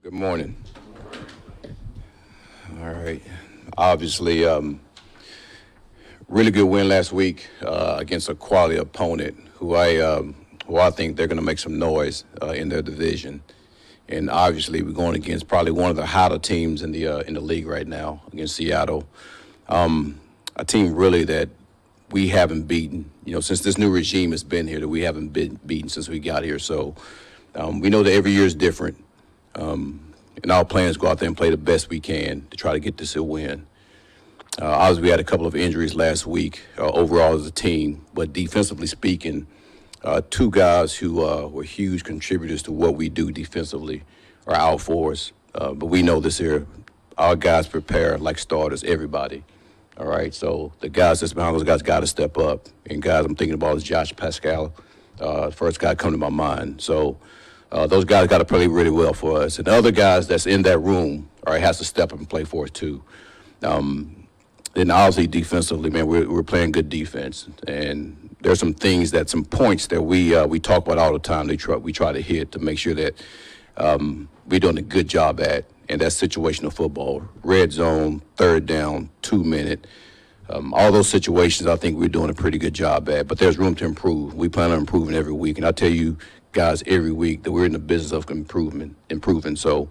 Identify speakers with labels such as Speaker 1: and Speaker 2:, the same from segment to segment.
Speaker 1: Good morning. All right. Obviously, really good win last week against a quality opponent who I think they're going to make some noise in their division. And obviously, we're going against probably one of the hotter teams in the league right now against Seattle. A team really that we haven't beaten. Since this new regime has been here, that we haven't been beaten since we got here. So we know that every year is different. And our plan is go out there and play the best we can to try to get this a win. Obviously, we had a couple of injuries last week overall as a team, but defensively speaking, two guys who were huge contributors to what we do defensively are out for us. But we know this here, our guys prepare like starters, everybody. All right, so the guys that's behind those guys got to step up. And guys I'm thinking about is Josh Pascal, first guy come to my mind. So those guys got to play really well for us. And the other guys that's in that room, all right, has to step up and play for us too. Then obviously defensively, man, we're playing good defense. And there's some points that we talk about all the time. We try to hit to make sure that we're doing a good job at. And that's situational football, red zone, third down, 2 minute. All those situations I think we're doing a pretty good job at. But there's room to improve. We plan on improving every week. And I tell you guys every week that we're in the business of improving. So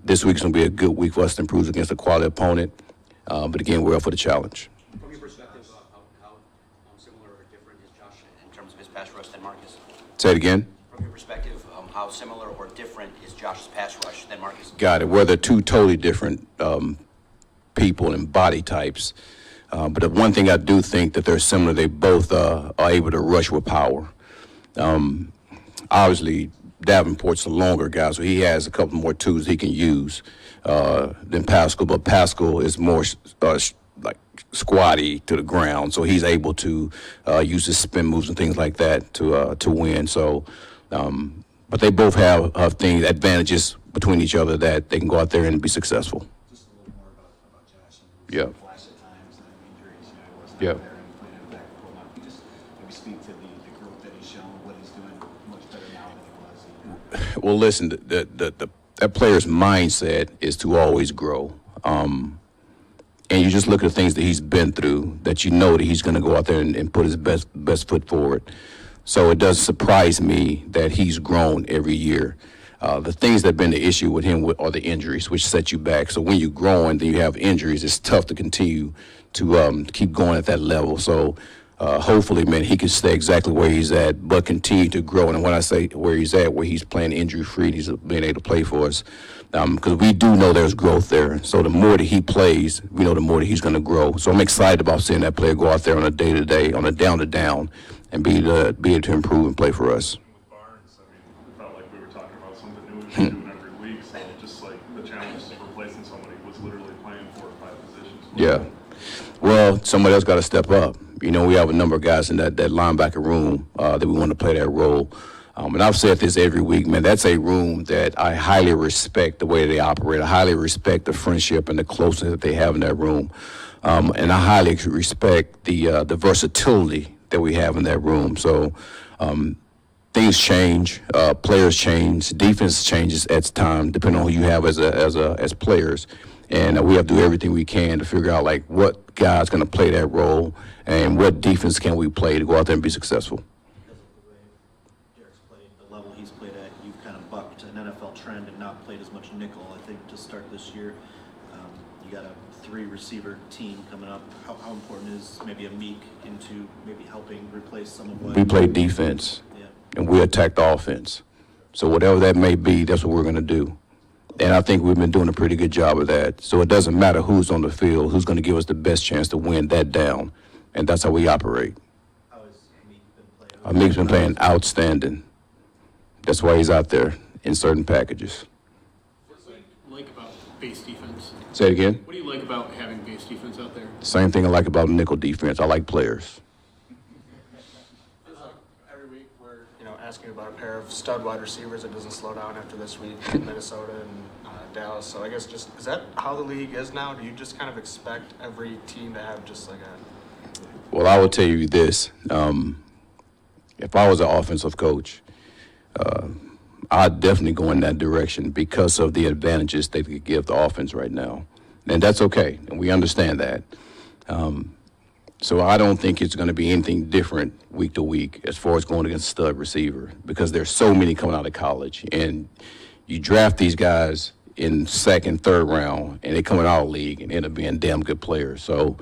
Speaker 1: this week's going to be a good week for us to improve against a quality opponent. But again, we're up for the challenge.
Speaker 2: From your perspective, how similar or different is Josh in terms of his pass rush than Marcus?
Speaker 1: Say it again.
Speaker 2: From your perspective, how similar or different is Josh's pass rush than Marcus?
Speaker 1: Got it. Well, they're two totally different people and body types. But the one thing I do think that they're similar, they both are able to rush with power. Obviously, Davenport's a longer guy, so he has a couple more tools he can use than Pascal. But Pascal is more like squatty to the ground, so he's able to use his spin moves and things like that to win. So, but they both have advantages between each other that they can go out there and be successful.
Speaker 3: Just a little more about Josh.
Speaker 1: Yeah.
Speaker 3: Flash at times and injuries. He wasn't
Speaker 1: Yeah.
Speaker 3: out there and he played in the back for a month. You just maybe speak to the growth that he's shown, what he's doing much better now than he was.
Speaker 1: Well, listen, that player's mindset is to always grow. And you just look at the things that he's been through, that you know that he's going to go out there and put his best foot forward. So it does surprise me that he's grown every year. The things that have been the issue with him are the injuries, which set you back. So when you're growing, then you have injuries. It's tough to continue to keep going at that level. So hopefully, man, he can stay exactly where he's at, but continue to grow. And when I say where he's at, where he's playing injury-free, he's being able to play for us. Because we do know there's growth there. So the more that he plays, we know the more that he's going to grow. So I'm excited about seeing that player go out there on a day-to-day, on a down-to-down, and be able to improve and play for us.
Speaker 4: With Barnes, I mean, it felt like we were talking about something new and doing every week. So just like the challenge of replacing somebody who was literally playing 4 or 5 positions.
Speaker 1: Yeah. Well, somebody else got to step up. We have a number of guys in that linebacker room that we want to play that role. And I've said this every week, man, that's a room that I highly respect the way they operate. I highly respect the friendship and the closeness that they have in that room. And I highly respect the versatility that we have in that room. So things change, players change, defense changes at time, depending on who you have as players. And we have to do everything we can to figure out, like, what guy's going to play that role and what defense can we play to go out there and be successful.
Speaker 5: Because of the way Derek's played, the level he's played at, you've kind of bucked an NFL trend and not played as much nickel. I think to start this year, you got a 3-receiver team coming up. How important is maybe a Meek into maybe helping replace some of what
Speaker 1: We play defense, and we attack the offense. So whatever that may be, that's what we're going to do. And I think we've been doing a pretty good job of that. So it doesn't matter who's on the field, who's going to give us the best chance to win that down. And that's how we operate.
Speaker 5: How has Meek been playing?
Speaker 1: Meek's been playing outstanding. That's why he's out there in certain packages.
Speaker 6: What do you like about base defense?
Speaker 1: Say it again.
Speaker 6: What do you like about having base defense out there?
Speaker 1: Same thing I like about nickel defense. I like players.
Speaker 7: Every week we're asking about a pair of stud wide receivers that doesn't slow down after this week in Minnesota and Dallas. So I guess just is that how the league is now? Do you just kind of expect every team to have just like a?
Speaker 1: Well, I will tell you this. If I was an offensive coach, I'd definitely go in that direction because of the advantages they could give the offense right now. And that's okay, and we understand that. So I don't think it's going to be anything different week to week as far as going against stud receiver because there's so many coming out of college. And you draft these guys in second, third round, and they come out of the league and end up being damn good players. So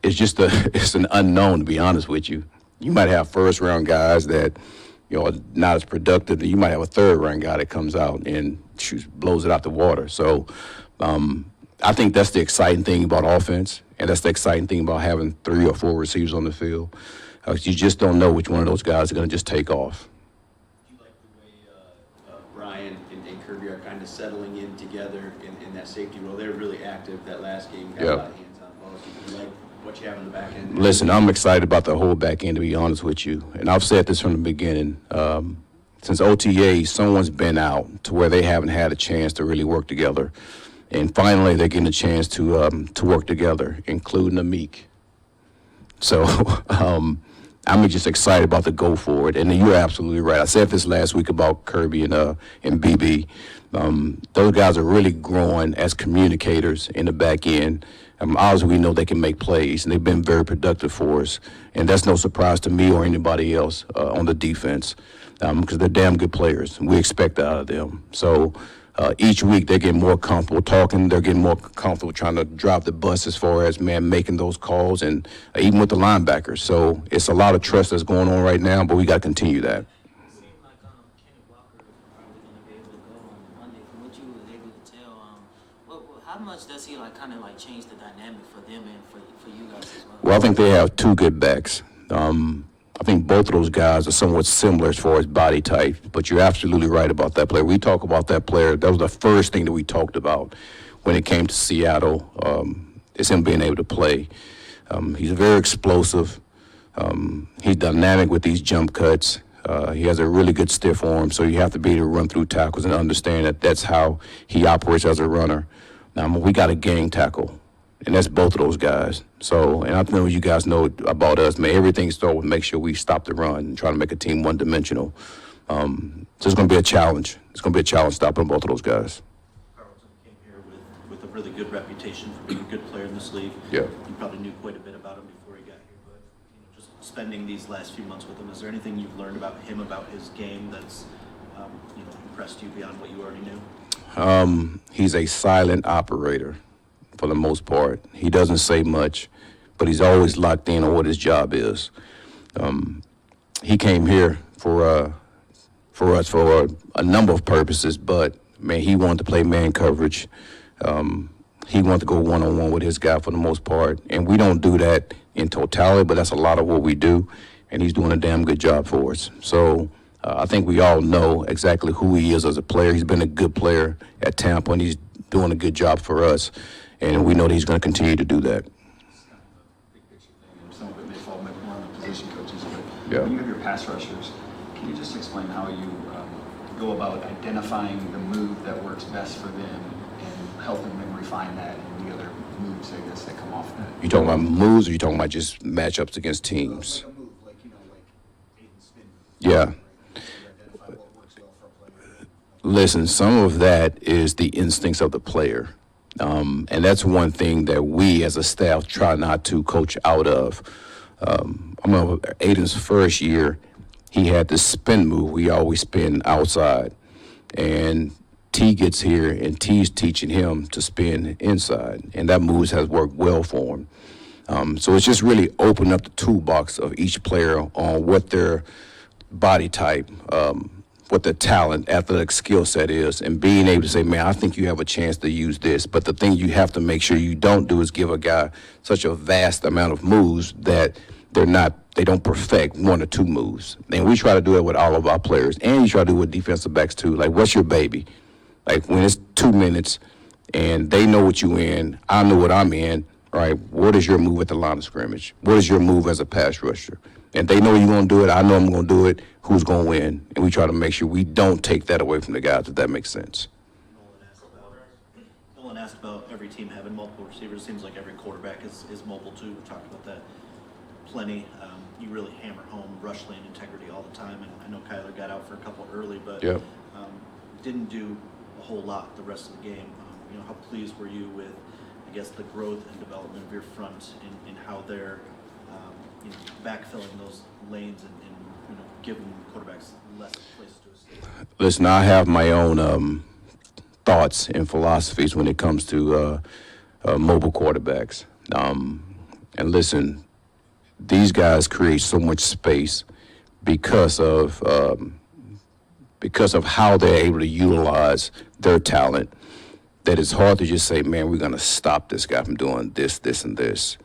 Speaker 1: it's just it's an unknown, to be honest with you. You might have first round guys that, are not as productive. You might have a third round guy that comes out and blows it out the water. So I think that's the exciting thing about offense, and that's the exciting thing about having 3 or 4 receivers on the field. You just don't know which one of those guys are going to just take off.
Speaker 2: Do you like the way Brian and Kirby are kind of settling in together in that safety role? They're really active that last game, got a lot of hands-on balls. Do you like what you have in the back end?
Speaker 1: Listen, I'm excited about the whole back end, to be honest with you. And I've said this from the beginning. Since OTA, someone's been out to where they haven't had a chance to really work together. And finally, they're getting a chance to work together, including Amik. So I'm just excited about the go forward. And you're absolutely right. I said this last week about Kirby and BB. Those guys are really growing as communicators in the back end. Obviously, we know they can make plays, and they've been very productive for us. And that's no surprise to me or anybody else on the defense because they're damn good players. We expect that out of them. So each week they're getting more comfortable talking. They're getting more comfortable trying to drive the bus as far as, making those calls, and even with the linebackers. So it's a lot of trust that's going on right now, but we got to continue that.
Speaker 8: It seemed like Kenny Walker probably going to be able to go on Monday. From what you were able to tell, how much does he kind of change the dynamic for them and for you guys as well?
Speaker 1: Well, I think they have 2 good backs. I think both of those guys are somewhat similar as far as body type, but you're absolutely right about that player. We talk about that player. That was the first thing that we talked about when it came to Seattle. It's him being able to play. He's very explosive. He's dynamic with these jump cuts. He has a really good stiff arm, so you have to be able to run through tackles and understand that that's how he operates as a runner. Now, we got a gang tackle, and that's both of those guys. So, and I know you guys know about us, everything starts with make sure we stop the run and try to make a team one-dimensional. So it's going to be a challenge. It's going to be a challenge stopping both of those guys.
Speaker 5: Carlton came here with a really good reputation for being a good player in this league.
Speaker 1: Yeah.
Speaker 5: You probably knew quite a bit about him before he got here, but just spending these last few months with him, is there anything you've learned about him, about his game that's impressed you beyond what you already knew?
Speaker 1: He's a silent operator for the most part. He doesn't say much, but he's always locked in on what his job is. He came here for us for a number of purposes, but, he wanted to play man coverage. He wanted to go one-on-one with his guy for the most part, and we don't do that in totality, but that's a lot of what we do, and he's doing a damn good job for us. So I think we all know exactly who he is as a player. He's been a good player at Tampa, and he's doing a good job for us, and we know that he's going to continue to do that.
Speaker 3: Big picture thing, and some of it may fall more on the position coaches, but
Speaker 1: Yeah.
Speaker 3: when you have your pass rushers, can you just explain how you go about identifying the move that works best for them and helping them refine that and the other moves, I guess, that come off that?
Speaker 1: You talking about moves, or you talking about just matchups against teams?
Speaker 3: Like a move, like Aiden's spin move.
Speaker 1: Yeah.
Speaker 3: Right? You identify what works well for a player.
Speaker 1: Listen, some of that is the instincts of the player. And that's one thing that we as a staff try not to coach out of. I remember Aiden's first year, he had this spin move. We always spin outside. And T gets here, and T's teaching him to spin inside. And that move has worked well for him. So it's just really opening up the toolbox of each player on what their body type, what their talent, athletic skill set is, and being able to say, I think you have a chance to use this. But the thing you have to make sure you don't do is give a guy such a vast amount of moves that they don't perfect 1 or 2 moves. And we try to do it with all of our players, and you try to do it with defensive backs too. Like, what's your baby? Like, when it's 2 minutes and they know what you in, I know what I'm in, right? What is your move at the line of scrimmage? What is your move as a pass rusher? And they know you're going to do it. I know I'm going to do it. Who's going to win? And we try to make sure we don't take that away from the guys, if that makes sense.
Speaker 5: Nolan asked about every team having multiple receivers. Seems like every quarterback is mobile too. We talked about that. plenty. You really hammer home rush lane integrity all the time, and I know Kyler got out for a couple early, but
Speaker 1: Yep.
Speaker 5: didn't do a whole lot the rest of the game. How pleased were you with, I guess, the growth and development of your front and how they're backfilling those lanes and giving quarterbacks less places to escape?
Speaker 1: Listen, I have my own thoughts and philosophies when it comes to mobile quarterbacks. And listen, these guys create so much space because of how they're able to utilize their talent that it's hard to just say, man, we're going to stop this guy from doing this, this, and this.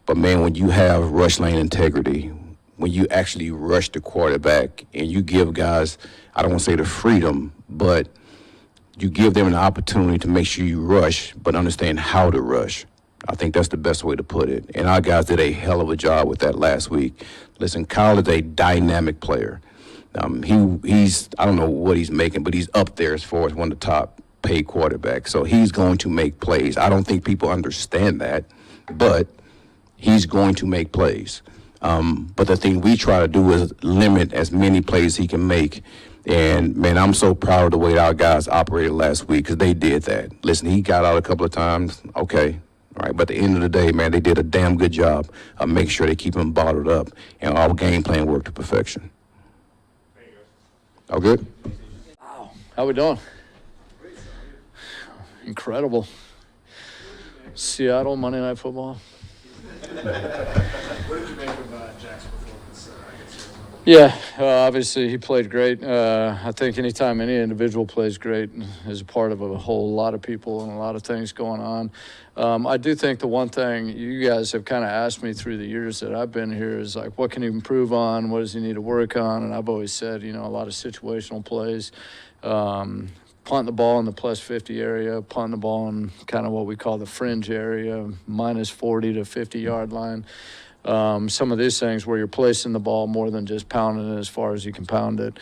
Speaker 1: But, man, when you have rush lane integrity, when you actually rush the quarterback and you give guys, I don't want to say the freedom, but you give them an opportunity to make sure you rush, but understand how to rush. I think that's the best way to put it. And our guys did a hell of a job with that last week. Listen, Kyle is a dynamic player. He's I don't know what he's making, but he's up there as far as one of the top paid quarterbacks. So he's going to make plays. I don't think people understand that, but he's going to make plays. But the thing we try to do is limit as many plays he can make. And, man, I'm so proud of the way our guys operated last week because they did that. Listen, he got out a couple of times. Okay. All right, but at the end of the day, man, they did a damn good job of making sure they keep him bottled up, and our game plan worked to perfection. All good?
Speaker 9: How we doing? Incredible. Seattle, Monday Night Football.
Speaker 6: What did you make of Jack's performance against Arizona?
Speaker 9: Yeah, obviously he played great. I think anytime any individual plays great is a part of a whole lot of people and a lot of things going on. I do think the one thing you guys have kind of asked me through the years that I've been here is like, what can he improve on? What does he need to work on? And I've always said, a lot of situational plays. Punt the ball in the plus 50 area, punt the ball in kind of what we call the fringe area, minus 40 to 50 yard line. Some of these things where you're placing the ball more than just pounding it as far as you can pound it,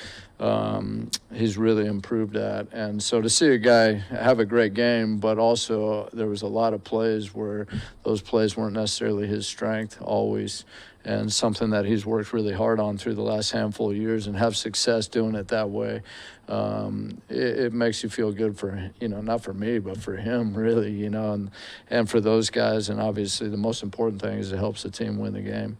Speaker 9: he's really improved at. And so to see a guy have a great game, but also there was a lot of plays where those plays weren't necessarily his strength always, and something that he's worked really hard on through the last handful of years and have success doing it that way. It makes you feel good for, not for me, but for him really, and for those guys. And obviously the most important thing is it helps the team win the game,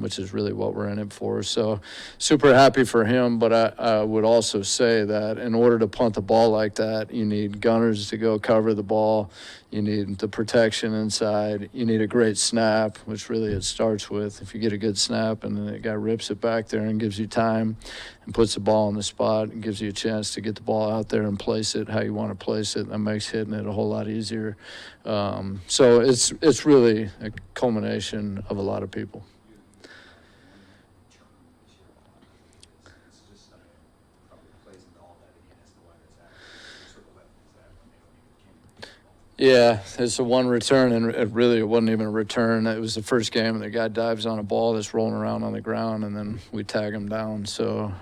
Speaker 9: which is really what we're in it for. So super happy for him, but I would also say that in order to punt the ball like that, you need gunners to go cover the ball. You need the protection inside. You need a great snap, which really it starts with. If you get a good snap and then the guy rips it back there and gives you time and puts the ball on the spot and gives you a chance to get the ball out there and place it how you want to place it, that makes hitting it a whole lot easier. So it's really a culmination of a lot of people. Yeah, it's a one return, and it wasn't even a return. It was the first game, and the guy dives on a ball that's rolling around on the ground, and then we tag him down. So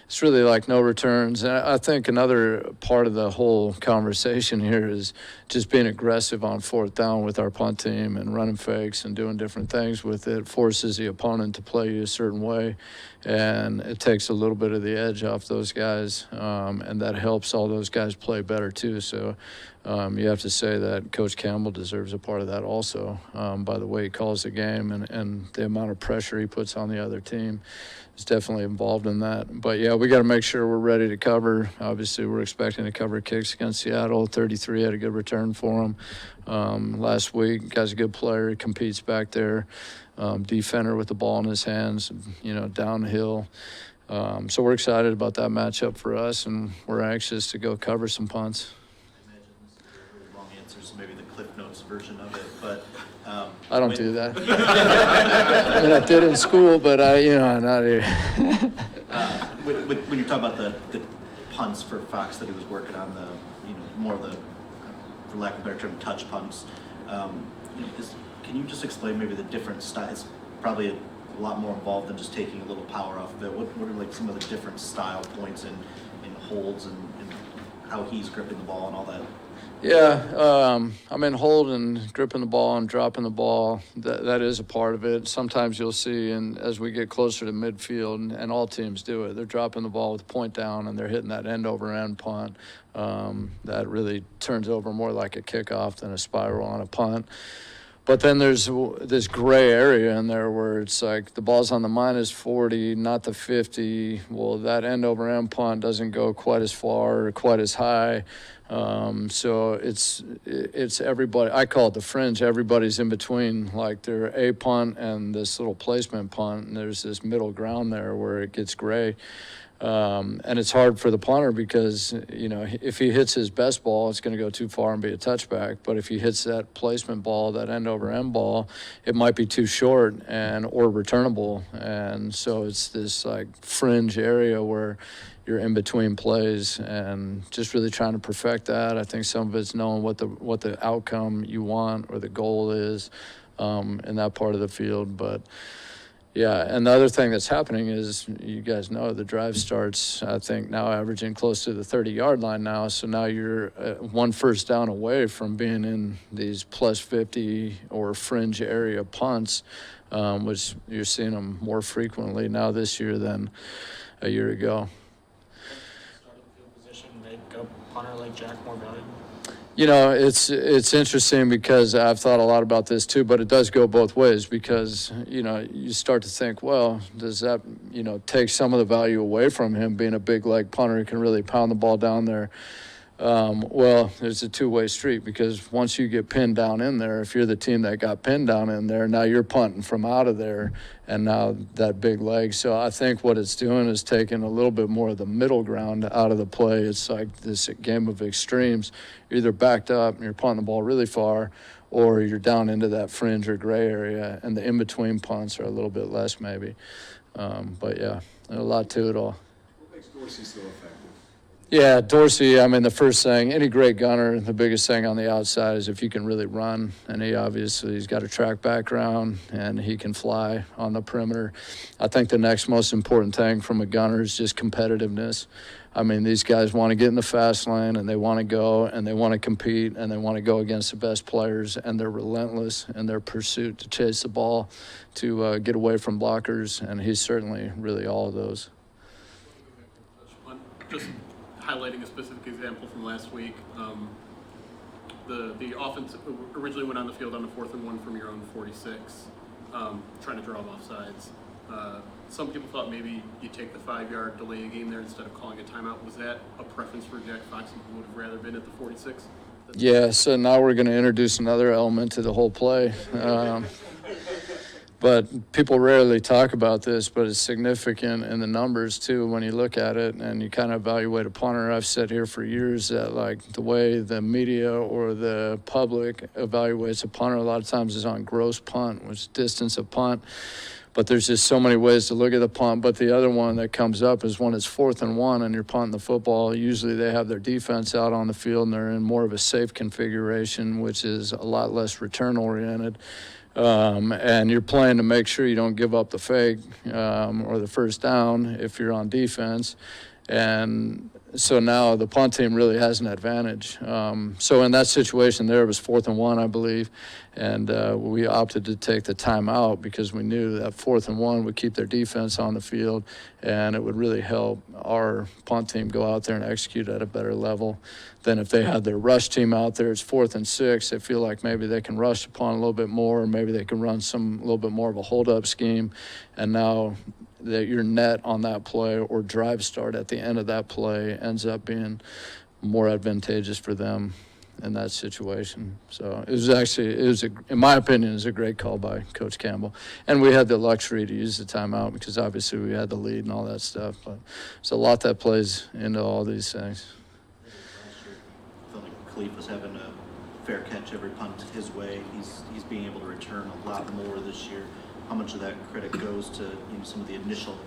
Speaker 9: it's really like no returns. And I think another part of the whole conversation here is just being aggressive on fourth down with our punt team and running fakes and doing different things with it. Forces the opponent to play you a certain way, and it takes a little bit of the edge off those guys, and that helps all those guys play better too. So you have to say that Coach Campbell deserves a part of that also, by the way he calls the game and the amount of pressure he puts on the other team is definitely involved in that. But, yeah, we got to make sure we're ready to cover. Obviously, we're expecting to cover kicks against Seattle. 33 had a good return for him last week. Guy's a good player. He competes back there. Defender with the ball in his hands, downhill. So we're excited about that matchup for us, and we're anxious to go cover some punts.
Speaker 5: So maybe the Cliff Notes version of it, but
Speaker 9: I don't do that. I mean, I did in school, but not here.
Speaker 5: When you talk about the punts for Fox that he was working on, more of the, for lack of a better term, touch punts. Can you just explain maybe the different styles? It's probably a lot more involved than just taking a little power off of it. What are like some of the different style points and holds and how he's gripping the ball and all that?
Speaker 9: Yeah, I mean, holding, gripping the ball and dropping the ball, that is a part of it. Sometimes you'll see, and as we get closer to midfield, and all teams do it, they're dropping the ball with the point down and they're hitting that end-over-end punt. That really turns over more like a kickoff than a spiral on a punt. But then there's this gray area in there where it's like the ball's on the -40, not the 50. Well, that end-over-end punt doesn't go quite as far or quite as high. So it's everybody. I call it the fringe. Everybody's in between, like their A punt and this little placement punt, and there's this middle ground there where it gets gray. And it's hard for the punter because, if he hits his best ball, it's going to go too far and be a touchback. But if he hits that placement ball, that end-over-end ball, it might be too short or returnable. And so it's this like fringe area where you're in between plays and just really trying to perfect that. I think some of it's knowing what the outcome you want or the goal is in that part of the field. But yeah, and the other thing that's happening is, you guys know, the drive starts, I think, now averaging close to the 30-yard line now. So now you're one first down away from being in these +50 or fringe area punts, which you're seeing them more frequently now this year than a year ago.
Speaker 7: Starting field position make a punter like Jack more valuable?
Speaker 9: It's interesting because I've thought a lot about this too, but it does go both ways because, you start to think, well, does that, take some of the value away from him being a big leg punter who can really pound the ball down there? Well, there's a two-way street because once you get pinned down in there, if you're the team that got pinned down in there, now you're punting from out of there and now that big leg. So I think what it's doing is taking a little bit more of the middle ground out of the play. It's like this game of extremes. You're either backed up and you're punting the ball really far, or you're down into that fringe or gray area, and the in-between punts are a little bit less maybe. But yeah, there's a lot to it all.
Speaker 10: What makes Dorsey so effective?
Speaker 9: Yeah, Dorsey, I mean, the first thing, any great gunner, the biggest thing on the outside is if you can really run. And he's got a track background and he can fly on the perimeter. I think the next most important thing from a gunner is just competitiveness. I mean, these guys want to get in the fast lane and they want to go and they want to compete and they want to go against the best players, and they're relentless in their pursuit to chase the ball, to get away from blockers. And he's certainly really all of those.
Speaker 11: Just highlighting a specific example from last week. The offense originally went on the field on the 4th and 1 from your own 46, trying to draw offsides. Some people thought maybe you take the 5-yard delay a game there instead of calling a timeout. Was that a preference for Jack Fox, who would have rather been at the 46?
Speaker 9: Yeah, so now we're going to introduce another element to the whole play. But people rarely talk about this, but it's significant in the numbers too when you look at it and you kind of evaluate a punter. I've said here for years that like the way the media or the public evaluates a punter a lot of times is on gross punt, which is distance of punt. But there's just so many ways to look at the punt. But the other one that comes up is when it's 4th and 1 and you're punting the football. Usually they have their defense out on the field and they're in more of a safe configuration, which is a lot less return oriented. And you're playing to make sure you don't give up the fake or the first down if you're on defense. And so now the punt team really has an advantage. So in that situation there, it was 4th and 1, I believe, and we opted to take the timeout because we knew that 4th and 1 would keep their defense on the field, and it would really help our punt team go out there and execute at a better level than if they had their rush team out there. It's 4th and 6. They feel like maybe they can rush the punt a little bit more, or maybe they can run a little bit more of a hold-up scheme, and now that your net on that play or drive start at the end of that play ends up being more advantageous for them in that situation. So in my opinion, it was a great call by Coach Campbell. And we had the luxury to use the timeout because obviously we had the lead and all that stuff. But there's a lot that plays into all these things.
Speaker 5: I felt like Khalif was having a fair catch every punt his way. He's being able to return a lot more this year. How much of that credit goes to some of the initial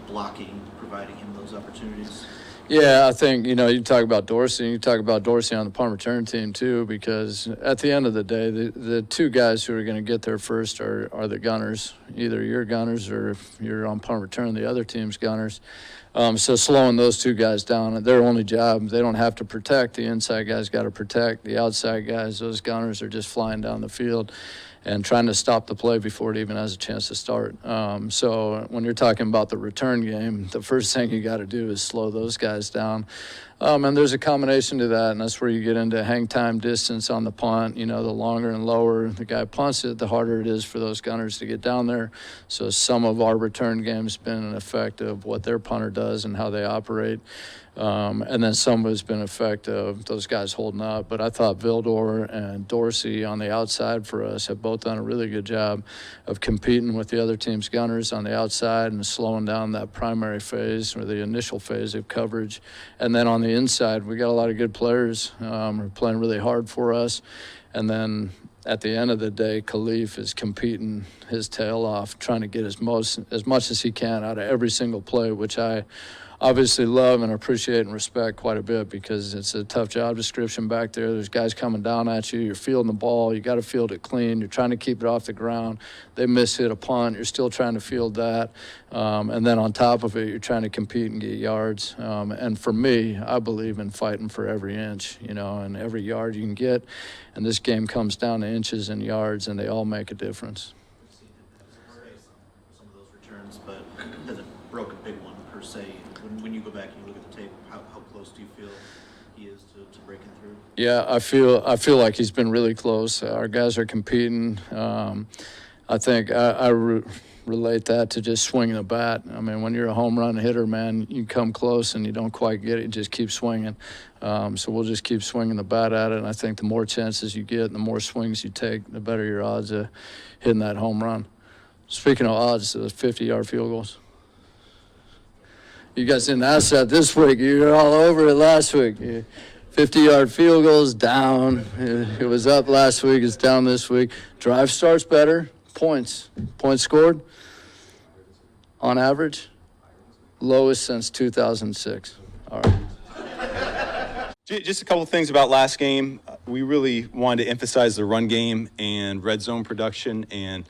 Speaker 5: blocking, providing him those opportunities?
Speaker 9: Yeah, I think, you talk about Dorsey, and you talk about Dorsey on the punt return team too, because at the end of the day, the two guys who are going to get there first are the gunners. Either your gunners, or if you're on punt return, the other team's gunners. So slowing those two guys down, their only job, they don't have to protect. The inside guys got to protect. The outside guys, those gunners are just flying down the field and trying to stop the play before it even has a chance to start. So when you're talking about the return game, the first thing you got to do is slow those guys down. And there's a combination to that, and that's where you get into hang time, distance on the punt. The longer and lower the guy punts it, the harder it is for those gunners to get down there. So some of our return game's been an effect of what their punter does and how they operate. And then some of it's been an effect of those guys holding up. But I thought Vildor and Dorsey on the outside for us have both done a really good job of competing with the other team's gunners on the outside and slowing down that primary phase or the initial phase of coverage. And then on the inside, we got a lot of good players who are playing really hard for us. And then at the end of the day, Khalif is competing his tail off, trying to get as much as he can out of every single play, which I obviously love and appreciate and respect quite a bit, because it's a tough job description back there. There's guys coming down at you. You're fielding the ball. You got to field it clean. You're trying to keep it off the ground. They hit a punt. You're still trying to field that. And then on top of it, you're trying to compete and get yards. And for me, I believe in fighting for every inch, and every yard you can get. And this game comes down to inches and yards, and they all make a difference.
Speaker 5: Some of those returns, but hasn't broke a big one per se. When you go back and you look at the tape, how close do you feel he is to breaking through?
Speaker 9: Yeah, I feel like he's been really close. Our guys are competing. I think I relate that to just swinging the bat. I mean, when you're a home run hitter, man, you come close and you don't quite get it. You just keep swinging. So we'll just keep swinging the bat at it. And I think the more chances you get and the more swings you take, the better your odds of hitting that home run. Speaking of odds, the 50-yard field goals. You guys didn't ask that this week. You were all over it last week. 50-yard field goals down. It was up last week. It's down this week. Drive starts better. Points scored on average, lowest since 2006. All right.
Speaker 12: Just a couple of things about last game. We really wanted to emphasize the run game and red zone production, and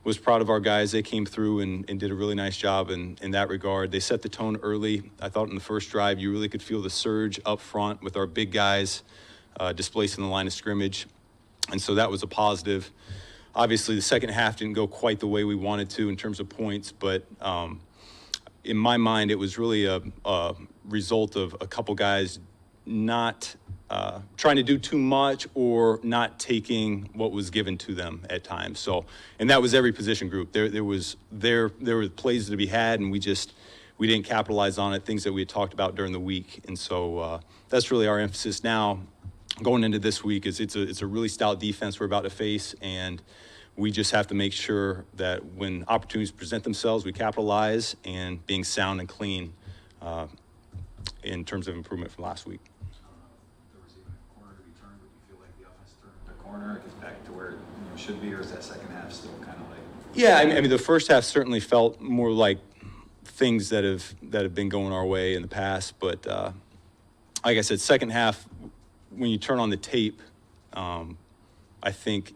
Speaker 12: was proud of our guys. They came through and did a really nice job in that regard. They set the tone early. I thought in the first drive you really could feel the surge up front with our big guys displacing the line of scrimmage, and so that was a positive. Obviously, the second half didn't go quite the way we wanted to in terms of points, but in my mind, it was really a result of a couple guys not trying to do too much or not taking what was given to them at times. So, and that was every position group. There were plays to be had, and we didn't capitalize on it. Things that we had talked about during the week, and so that's really our emphasis now. Going into this week, it's a really stout defense we're about to face, and we just have to make sure that when opportunities present themselves, we capitalize, and being sound and clean in terms of improvement from last week.
Speaker 3: There was even a corner to be turned, but you feel like the offense turned the corner, it gets back to where it should be, or is that second half still kind of like?
Speaker 12: Yeah, I mean the first half certainly felt more like things that have been going our way in the past, but like I said, second half, when you turn on the tape, I think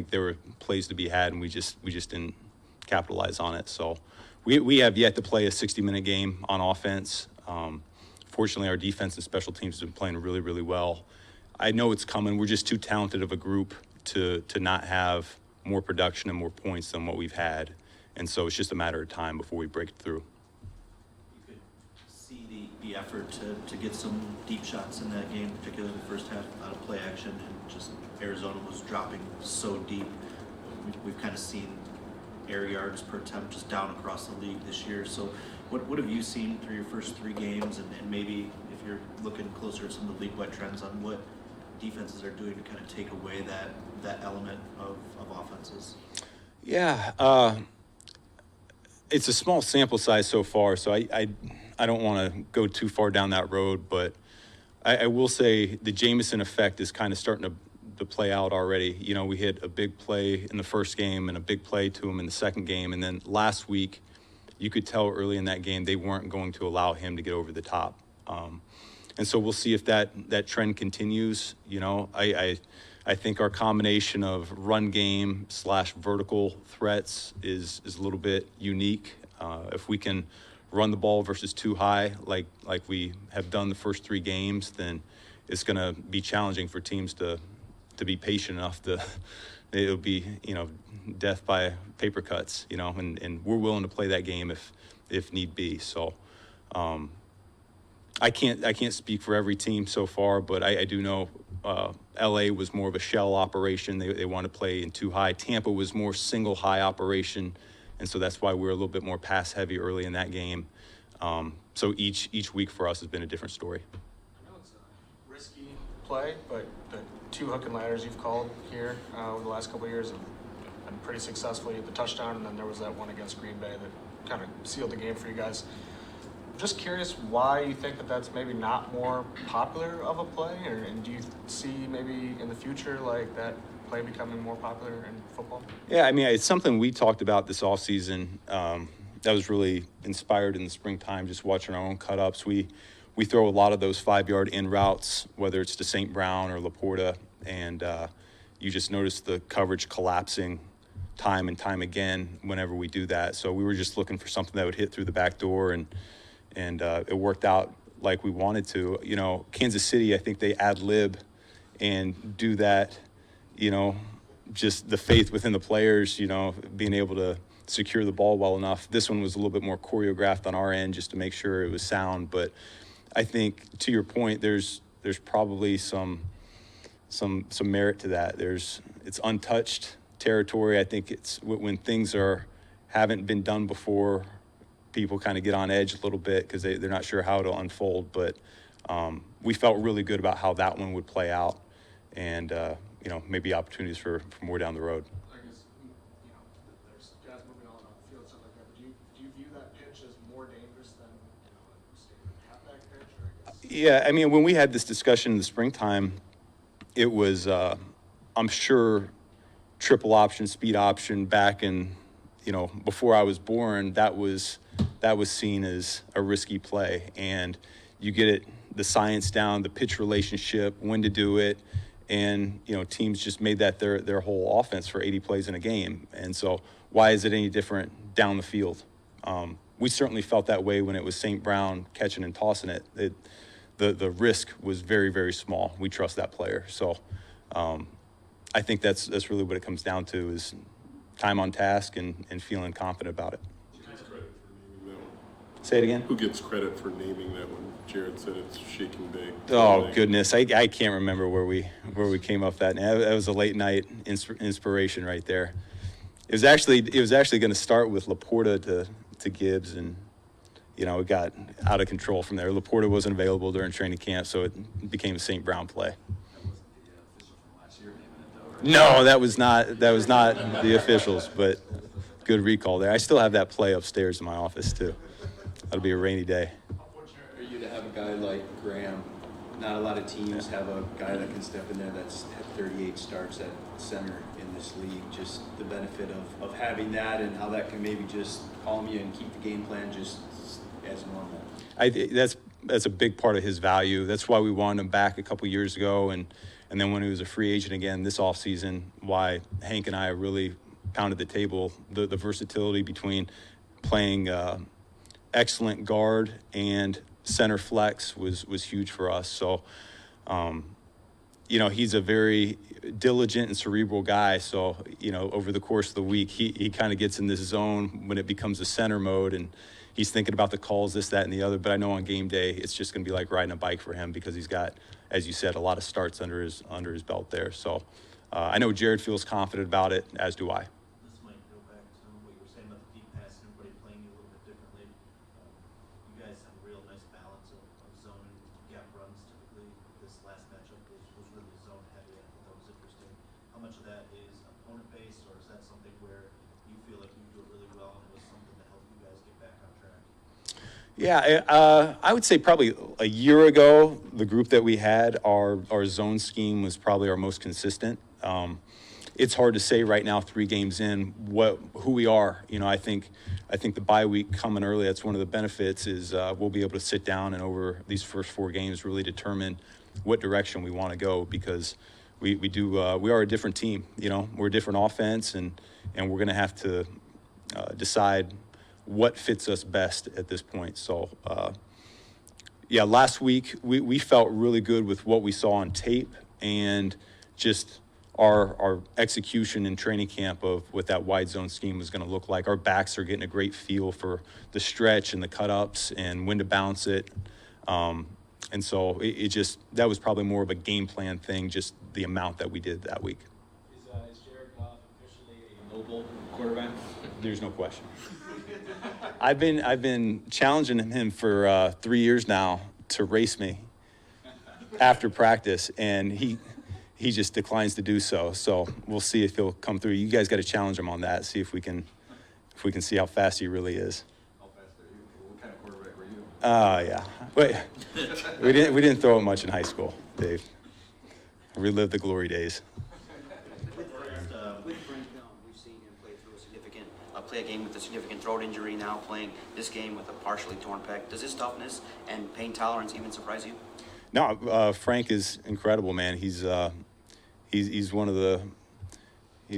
Speaker 12: there were plays to be had, and we just didn't capitalize on it. So we have yet to play a 60-minute game on offense. Fortunately, our defense and special teams have been playing really, really well. I know it's coming. We're just too talented of a group to not have more production and more points than what we've had, and so it's just a matter of time before we break through.
Speaker 5: You could see the effort to get some deep shots in that game, particularly in the first half, out of play action, and just Arizona was dropping so deep. We've kind of seen air yards per attempt just down across the league this year. So what have you seen through your first three games, and maybe if you're looking closer at some of the league-wide trends on what defenses are doing to kind of take away that element of offenses?
Speaker 12: Yeah, it's a small sample size so far, so I don't want to go too far down that road, but I will say the Jameson effect is kind of starting to play out already. You know, we hit a big play in the first game and a big play to him in the second game, and then last week you could tell early in that game they weren't going to allow him to get over the top. And so we'll see if that trend continues. You know, I think our combination of run game / vertical threats is a little bit unique. If we can run the ball versus too high, like we have done the first 3 games, then it's going to be challenging for teams to be patient enough to. It'll be, you know, death by paper cuts, you know, and we're willing to play that game if need be. So I can't speak for every team so far, but I do know LA was more of a shell operation. They want to play in too high. Tampa was more single high operation, and so that's why we're a little bit more pass heavy early in that game. So each week for us has been a different story.
Speaker 7: I know it's a risky play, but the 2 hook and ladders you've called here over the last couple of years have been pretty successful. You had the touchdown, and then there was that one against Green Bay that kind of sealed the game for you guys. I'm just curious why you think that that's maybe not more popular of a play, and do you see maybe in the future like that play becoming more popular in football?
Speaker 12: Yeah, I mean, it's something we talked about this offseason. That was really inspired in the springtime, just watching our own cut-ups. We throw a lot of those 5-yard in routes, whether it's to St. Brown or Laporta, and you just notice the coverage collapsing time and time again whenever we do that. So we were just looking for something that would hit through the back door, and it worked out like we wanted to. You know, Kansas City, I think they ad-lib and do that, you know, just the faith within the players, you know, being able to secure the ball well enough. This one was a little bit more choreographed on our end just to make sure it was sound, but I think, to your point, there's probably some merit to that. It's untouched territory. I think it's when things haven't been done before, people kind of get on edge a little bit because they're not sure how it'll unfold. But we felt really good about how that one would play out, and you know, maybe opportunities for more down the road.
Speaker 7: I guess, you know, there's guys moving all around the field, stuff like that. But do you view that pitch as more dangerous than, you know, a standard halfback pitch? Or I guess?
Speaker 12: Yeah, I mean, when we had this discussion in the springtime, it was, I'm sure, triple option, speed option back in, you know, before I was born, that was seen as a risky play. And you get the science down, the pitch relationship, when to do it. And, you know, teams just made that their whole offense for 80 plays in a game. And so why is it any different down the field? We certainly felt that way when it was St. Brown catching and tossing it. The risk was very, very small. We trust that player. So I think that's really what it comes down to, is time on task and feeling confident about it.
Speaker 10: Who gets credit for naming that one?
Speaker 12: Say it again?
Speaker 10: Who gets credit for naming that one? Jared said it's shaking big.
Speaker 12: Oh goodness, I can't remember where we came up that. That was a late night inspiration right there. It was actually going to start with Laporta to Gibbs, and you know, it got out of control from there. Laporta wasn't available during training camp, so it became a St. Brown play. No, that was not the officials, but good recall there. I still have that play upstairs in my office too. That'll be a rainy day.
Speaker 2: For you to have a guy like Graham, not a lot of teams have a guy that can step in there that's had 38 starts at center in this league. Just the benefit of having that, and how that can maybe just calm you and keep the game plan just as normal.
Speaker 12: That's a big part of his value. That's why we wanted him back a couple years ago, and then when he was a free agent again this offseason, why Hank and I really pounded the table. The versatility between playing excellent guard and center flex was huge for us. So, you know, he's a very diligent and cerebral guy. So, you know, over the course of the week, he kind of gets in this zone when it becomes a center mode, and he's thinking about the calls, this, that, and the other. But I know on game day, it's just going to be like riding a bike for him, because he's got, as you said, a lot of starts under his belt there. So I know Jared feels confident about it, as do I.
Speaker 5: This might go back to what you were saying about the deep pass and everybody playing you a little bit differently. You guys have a real nice balance of zone and gap runs typically. This last matchup was really zone heavy. I thought that was interesting. How much of that is opponent based, or is that something where you feel like you do it really well and it was something that helped you guys get back on track?
Speaker 12: Yeah, I would say probably a year ago, the group that we had, our zone scheme was probably our most consistent. it's hard to say right now, 3 games in, who we are. You know, I think the bye week coming early, that's one of the benefits is we'll be able to sit down and over these first 4 games really determine what direction we want to go, because we are a different team. You know, we're a different offense, and we're going to have to decide what fits us best at this point. So, yeah, last week we felt really good with what we saw on tape and just our execution in training camp of what that wide zone scheme was going to look like. Our backs are getting a great feel for the stretch and the cut-ups and when to bounce it. And so it just, that was probably more of a game plan thing, just the amount that we did that week.
Speaker 13: Is Jared Goff officially a mobile quarterback?
Speaker 12: There's no question. I've been challenging him for 3 years now to race me after practice, and he just declines to do so. So we'll see if he'll come through. You guys got to challenge him on that. See if we can see how fast he really is.
Speaker 3: How fast are you? What kind of quarterback were you?
Speaker 12: Yeah. Wait, we didn't throw it much in high school, Dave. Relive the glory days.
Speaker 14: With Frank, we've seen him play a game with a significant throat injury, now playing this game with a partially torn pec. Does his toughness and pain tolerance even surprise you?
Speaker 12: No, Frank is incredible, man. He's one of the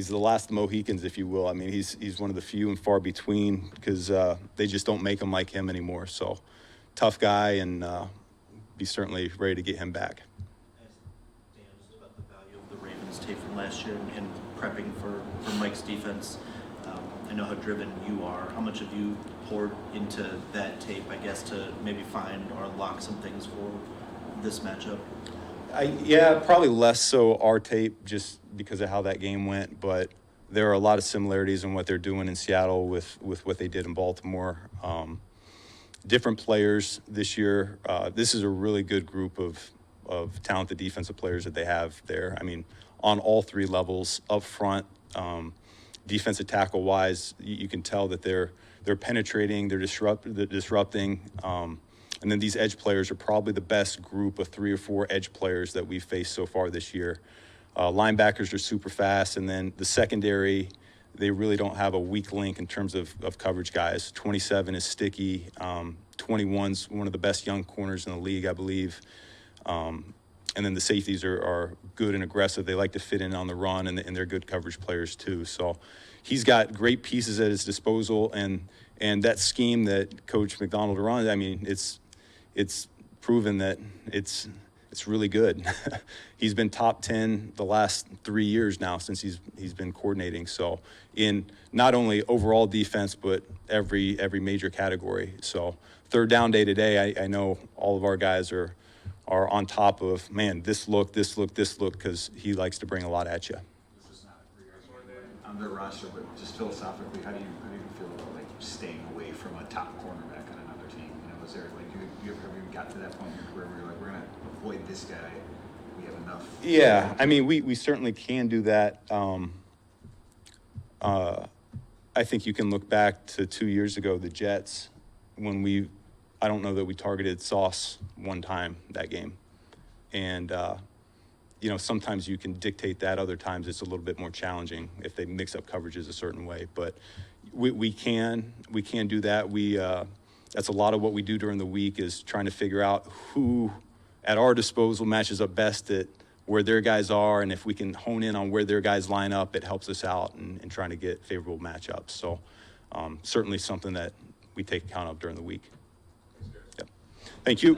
Speaker 12: last Mohicans, if you will. I mean, he's one of the few and far between, because they just don't make them like him anymore. So, tough guy, and be certainly ready to get him back.
Speaker 5: Dan, just about the value of the Ravens tape from last year and prepping for Mike's defense. I know how driven you are. How much have you poured into that tape, I guess, to maybe find or unlock some things for this matchup?
Speaker 12: Yeah, probably less so our tape, just because of how that game went. But there are a lot of similarities in what they're doing in Seattle with what they did in Baltimore. Different players this year. This is a really good group of talented defensive players that they have there. I mean, on all 3 levels, up front, defensive tackle wise, you can tell that they're penetrating, they're disrupting. And then these edge players are probably the best group of 3 or 4 edge players that we've faced so far this year. Linebackers are super fast, and then the secondary, they really don't have a weak link in terms of coverage guys. 27 is sticky. 21's one of the best young corners in the league, I believe. And then the safeties are good and aggressive. They like to fit in on the run, and they're good coverage players too. So he's got great pieces at his disposal, and that scheme that Coach McDonald runs, I mean, it's proven that it's really good. He's been top 10 the last 3 years now since he's been coordinating. So in not only overall defense, but every major category. So third down day today, I know all of our guys are on top of, man, this look, because he likes to bring a lot at you.
Speaker 3: This is not on their roster, but just philosophically, how do you feel about like staying away from a top cornerback on another team? You know, is there like you ever got to that point in your career where you're like, we're gonna avoid this guy? We have enough.
Speaker 12: Yeah, I mean, we certainly can do that. I think you can look back to 2 years ago, the Jets, when I don't know that we targeted Sauce one time that game. And, sometimes you can dictate that. Other times it's a little bit more challenging if they mix up coverages a certain way. But we can do that. That's a lot of what we do during the week, is trying to figure out who at our disposal matches up best at where their guys are. And if we can hone in on where their guys line up, it helps us out in trying to get favorable matchups. So certainly something that we take account of during the week. Yep. Thank you.